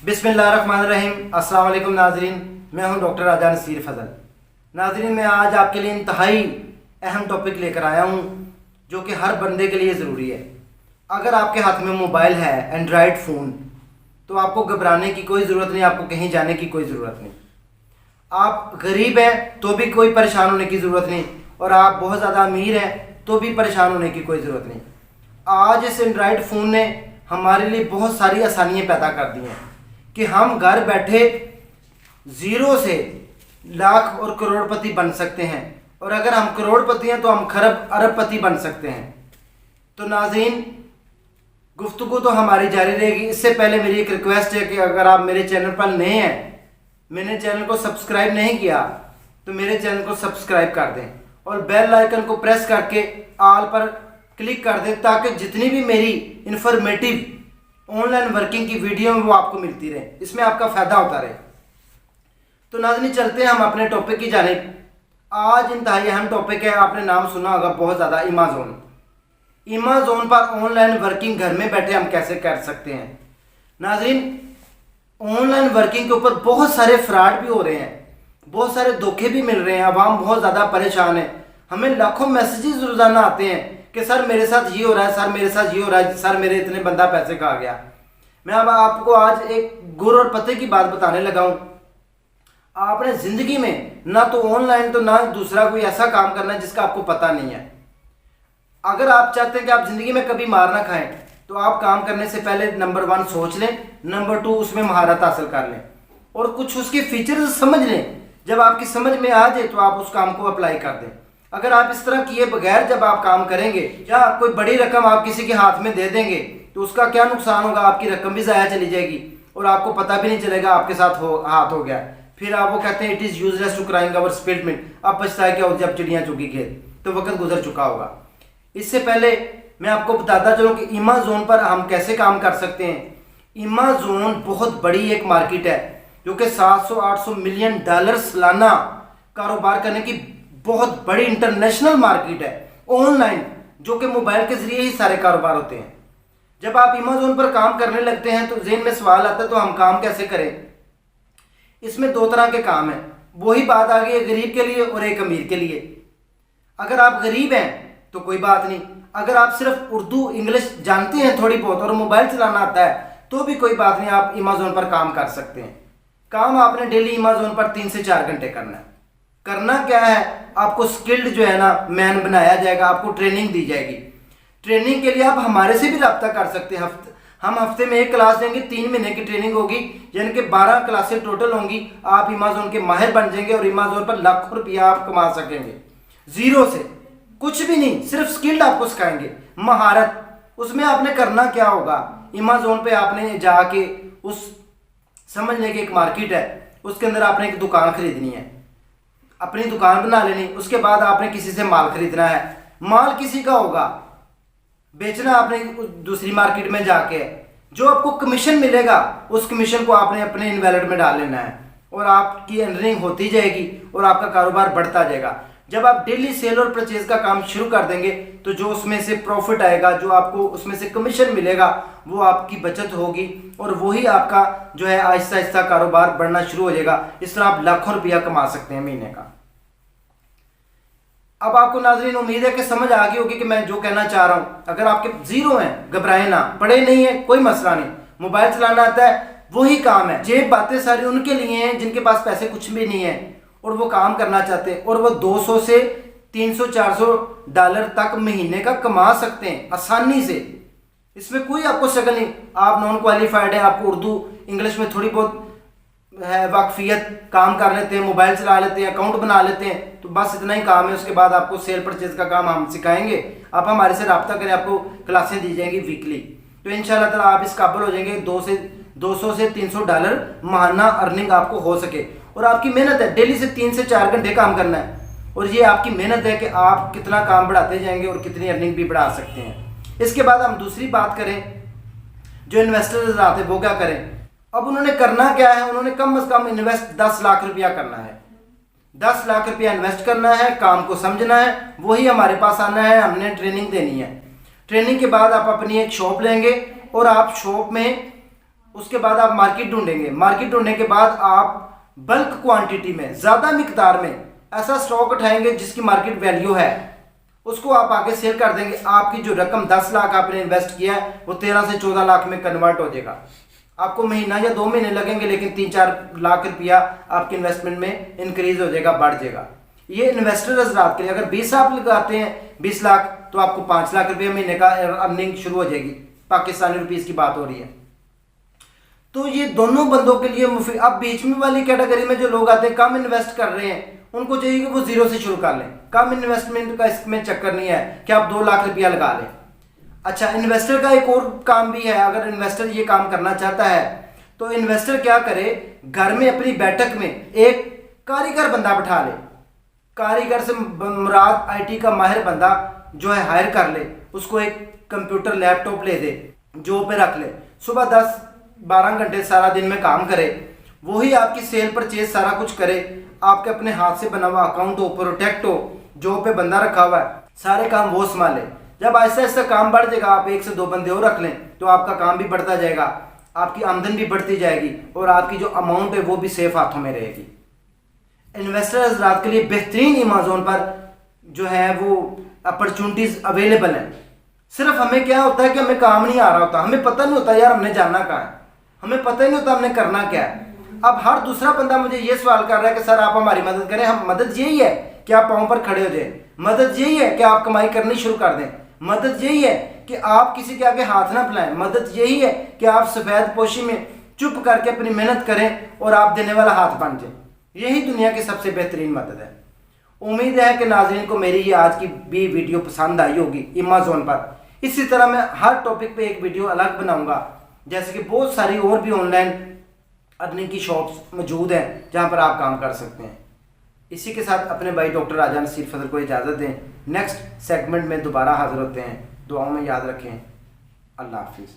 बिस्मिल्लाहिर्रहमानिर्रहीम। अस्सलाम वालेकुम नाजरीन, मैं हूं डॉक्टर राजा नसीर फजल। नाजरीन, मैं आज आपके लिए इंतहाई अहम टॉपिक लेकर आया हूं जो कि हर बंदे के लिए ज़रूरी है। अगर आपके हाथ में मोबाइल है, एंड्रॉयड फ़ोन, तो आपको घबराने की कोई ज़रूरत नहीं, आपको कहीं जाने की कोई ज़रूरत नहीं। आप गरीब हैं तो भी कोई परेशान होने की ज़रूरत नहीं, और आप बहुत ज़्यादा अमीर हैं तो भी परेशान होने की कोई ज़रूरत नहीं। आज इस एंड्रॉयड फ़ोन ने हमारे लिए बहुत सारी आसानियाँ पैदा कर दी हैं कि हम घर बैठे ज़ीरो से लाख और करोड़पति बन सकते हैं, और अगर हम करोड़पति हैं तो हम खरब अरबपति बन सकते हैं। तो नाज़रीन, गुफ्तगू तो हमारी जारी रहेगी। इससे पहले मेरी एक रिक्वेस्ट है कि अगर आप मेरे चैनल पर नए हैं, मैंने चैनल को सब्सक्राइब नहीं किया, तो मेरे चैनल को सब्सक्राइब कर दें और बेल आइकन को प्रेस करके ऑल पर क्लिक कर दें, ताकि जितनी भी मेरी इंफॉर्मेटिव ऑनलाइन वर्किंग की वीडियो में वो आपको मिलती रहे, इसमें आपका फ़ायदा होता रहे। तो नाज़रीन, चलते हैं हम अपने टॉपिक की जानिब। आज इंतहाई अहम टॉपिक है, आपने नाम सुना होगा बहुत ज़्यादा, अमेज़ॉन पर ऑनलाइन वर्किंग घर में बैठे हम कैसे कर सकते हैं। नाज़रीन, ऑनलाइन वर्किंग के ऊपर बहुत सारे फ्रॉड भी हो रहे हैं, बहुत सारे धोखे भी मिल रहे हैं, आवाम बहुत ज़्यादा परेशान है। हमें लाखों मैसेजेस रोज़ाना आते हैं कि सर मेरे साथ ये हो रहा है, सर मेरे साथ ये हो रहा है, सर मेरे इतने बंदा पैसे खा गया। मैं अब आपको आज एक गुर और पते की बात बताने लगा हूँ। आपने ज़िंदगी में ना तो ऑनलाइन तो ना दूसरा कोई ऐसा काम करना है जिसका आपको पता नहीं है। अगर आप चाहते हैं कि आप ज़िंदगी में कभी मार ना खाएं, तो आप काम करने से पहले नंबर 1 सोच लें, नंबर 2 उसमें महारत हासिल कर लें और कुछ उसके फीचर्स समझ लें। जब आपकी समझ में आ जाए तो आप उस काम को अप्लाई कर दें। अगर आप इस तरह किए बगैर जब आप काम करेंगे या कोई बड़ी रकम आप किसी के हाथ में दे देंगे, तो उसका क्या नुकसान होगा, आपकी रकम भी ज़ाया चली जाएगी और आपको पता भी नहीं चलेगा आपके साथ हाथ हो गया। फिर आप वो कहते हैं it is useless to crying over spilled milk. अब पछताए क्या हो जब चिड़ियाँ चुगी खेत, तो वक्त गुजर चुका होगा। इससे पहले मैं आपको बताता चलूँ कि अमेज़ॉन पर हम कैसे काम कर सकते हैं। अमेज़ॉन बहुत बड़ी एक मार्केट है जो कि 700-800 मिलियन डॉलर सालाना कारोबार करने की बहुत बड़ी इंटरनेशनल मार्केट है ऑनलाइन, जो कि मोबाइल के जरिए ही सारे कारोबार होते हैं। जब आप अमेज़ॉन पर काम करने लगते हैं तो ज़हन में सवाल आता है तो हम काम कैसे करें। इसमें 2 तरह के काम हैं। वही बात आ गई है गरीब के लिए और एक अमीर के लिए। अगर आप गरीब हैं तो कोई बात नहीं, अगर आप सिर्फ उर्दू इंग्लिश जानते हैं थोड़ी बहुत और मोबाइल चलाना आता है तो भी कोई बात नहीं, आप अमेज़ॉन पर काम कर सकते हैं। काम आपने डेली अमेज़ॉन पर 3 से 4 घंटे करना है। करना क्या है, आपको स्किल्ड जो है ना मैन बनाया जाएगा, आपको ट्रेनिंग दी जाएगी। ट्रेनिंग के लिए आप हमारे से भी रब्ता कर सकते हैं। हम हफ्ते में 1 क्लास देंगे, 3 महीने की ट्रेनिंग होगी, यानी कि 12 क्लासें टोटल होंगी। आप अमेज़ॉन के माहिर बन जाएंगे और अमेज़ॉन पर लाखों रुपया आप कमा सकेंगे ज़ीरो से, कुछ भी नहीं, सिर्फ स्किल्ड आपको सिखाएंगे, महारत। उसमें आपने करना क्या होगा, अमेज़ॉन पे आपने जाके उस समझ लें कि एक मार्केट है, उसके अंदर आपने एक दुकान खरीदनी है, अपनी दुकान बना लेनी। उसके बाद आपने किसी से माल खरीदना है, माल किसी का होगा, बेचना आपने दूसरी मार्केट में जाके। जो आपको कमीशन मिलेगा उस कमीशन को आपने अपने इनवैलेट में डाल लेना है और आपकी अर्निंग होती जाएगी और आपका कारोबार बढ़ता जाएगा। जब आप डेली सेल और परचेज का काम शुरू कर देंगे तो जो उसमें से प्रॉफिट आएगा, जो आपको उसमें से कमीशन मिलेगा, वो आपकी बचत होगी और वही आपका जो है आहिस्ता आहिस्ता कारोबार बढ़ना शुरू हो जाएगा। इस तरह आप लाखों रुपया कमा सकते हैं महीने का। अब आपको नाज़रीन उम्मीद है कि समझ आ गई होगी कि मैं जो कहना चाह रहा हूँ। अगर आपके ज़ीरो हैं, घबराए ना, पढ़े नहीं है कोई मसला नहीं, मोबाइल चलाना आता है, वही काम है। ये बातें सारी उनके लिए हैं जिनके पास पैसे कुछ भी नहीं है और वो काम करना चाहते हैं, और वो 200 से 300-400 डॉलर तक महीने का कमा सकते हैं आसानी से। इसमें कोई आपको स्ट्रगल नहीं। आप नॉन क्वालिफाइड है, आपको उर्दू इंग्लिश में थोड़ी बहुत है वाकफियत, काम कर लेते हैं, मोबाइल चला लेते हैं, अकाउंट बना लेते हैं, तो बस इतना ही काम है। उसके बाद आपको सेल परचेज का काम हम सिखाएंगे। आप हमारे से रब्ता करें, आपको क्लासें दी जाएंगी वीकली, तो इंशाल्लाह ताला आप इस काबिल हो जाएंगे 200 से 300 डॉलर माहाना अर्निंग आपको हो सके। और आपकी मेहनत है, डेली से 3 से 4 घंटे काम करना है, और ये आपकी मेहनत है कि आप कितना काम बढ़ाते जाएंगे और कितनी अर्निंग भी बढ़ा सकते हैं। इसके बाद हम दूसरी बात करें, जो इन्वेस्टर्स आते हैं वो क्या करें। अब उन्होंने करना क्या है, उन्होंने कम से कम इन्वेस्ट 10 लाख रुपया करना है। 10 लाख रुपया इन्वेस्ट करना है, काम को समझना है, वही हमारे पास आना है, हमने ट्रेनिंग देनी है। ट्रेनिंग के बाद आप अपनी एक शॉप लेंगे और आप शॉप में उसके बाद आप मार्केट ढूंढेंगे, मार्केट ढूंढने के बाद आप बल्क क्वांटिटी में, ज़्यादा मिकदार में ऐसा स्टॉक उठाएंगे जिसकी मार्केट वैल्यू है, उसको आप आगे सेल कर देंगे। आपकी जो रकम 10 लाख आपने इन्वेस्ट किया है वो 13 से 14 लाख में कन्वर्ट हो जाएगा। आपको महीना या 2 महीने लगेंगे, लेकिन 3-4 लाख रुपया आपके इन्वेस्टमेंट में इंक्रीज हो जाएगा, बढ़ जाएगा। ये इन्वेस्टर हजरात के लिए, अगर 20 आप लगाते हैं 20 लाख, तो आपको 5 लाख रुपये महीने का अर्निंग शुरू हो जाएगी। पाकिस्तानी रुपीस की बात हो रही है। तो ये दोनों बंदों के लिए मुफीद। अब बीच में वाली कैटेगरी में जो लोग आते हैं, कम इन्वेस्ट कर रहे हैं, उनको चाहिए कि वो जीरो से शुरू कर लें। कम इन्वेस्टमेंट का इसमें चक्कर नहीं है कि आप 2 लाख रुपया लगा लें। अच्छा, इन्वेस्टर का एक और काम भी है। अगर इन्वेस्टर ये काम करना चाहता है तो इन्वेस्टर क्या करे, घर में अपनी बैठक में एक कारीगर बंदा बैठा ले। कारीगर से मुराद आईटी का माहिर बंदा जो है हायर कर ले, उसको एक कंप्यूटर लैपटॉप ले दे, जो पे रख ले, सुबह 10-12 घंटे सारा दिन में काम करे, वही आपकी सेल परचेज सारा कुछ करे, आपके अपने हाथ से बना हुआ अकाउंट हो, प्रोटेक्ट हो, जो पे बंदा रखा हुआ है, सारे काम वो संभाले। जब ऐसा ऐसा काम बढ़ जाएगा, आप 1 से 2 बंदे और रख लें, तो आपका काम भी बढ़ता जाएगा, आपकी आमदन भी बढ़ती जाएगी और आपकी जो अमाउंट है वो भी सेफ हाथों में रहेगी। इन्वेस्टर हज़रात के लिए बेहतरीन अमेज़न पर जो है वो अपॉर्चुनिटीज़ अवेलेबल हैं। सिर्फ हमें क्या होता है कि हमें काम नहीं आ रहा होता, हमें पता नहीं होता यार हमने जाना कहाँ है, हमें पता ही नहीं होता हमने करना क्या है। अब हर दूसरा बंदा मुझे ये सवाल कर रहा है कि सर आप हमारी मदद करें। हम मदद यही है कि आप पाँव पर खड़े हो जाए, मदद यही है कि आप कमाई करनी शुरू कर दें, मदद यही है कि आप किसी के आगे हाथ ना फैलाएं, मदद यही है कि आप सफ़ेद पोशी में चुप करके अपनी मेहनत करें और आप देने वाला हाथ बन जाए। यही दुनिया की सबसे बेहतरीन मदद है। उम्मीद है कि नाज़रीन को मेरी ये आज की भी वीडियो पसंद आई होगी अमेज़न पर। इसी तरह मैं हर टॉपिक पे एक वीडियो अलग बनाऊंगा, जैसे कि बहुत सारी और भी ऑनलाइन अर्निंग की शॉप्स मौजूद हैं जहां पर आप काम कर सकते हैं। इसी के साथ अपने भाई डॉक्टर राजा नसीर फजल को इजाज़त दें। नेक्स्ट सेगमेंट में दोबारा हाजिर होते हैं। दुआओं में याद रखें। अल्लाह हाफिज़।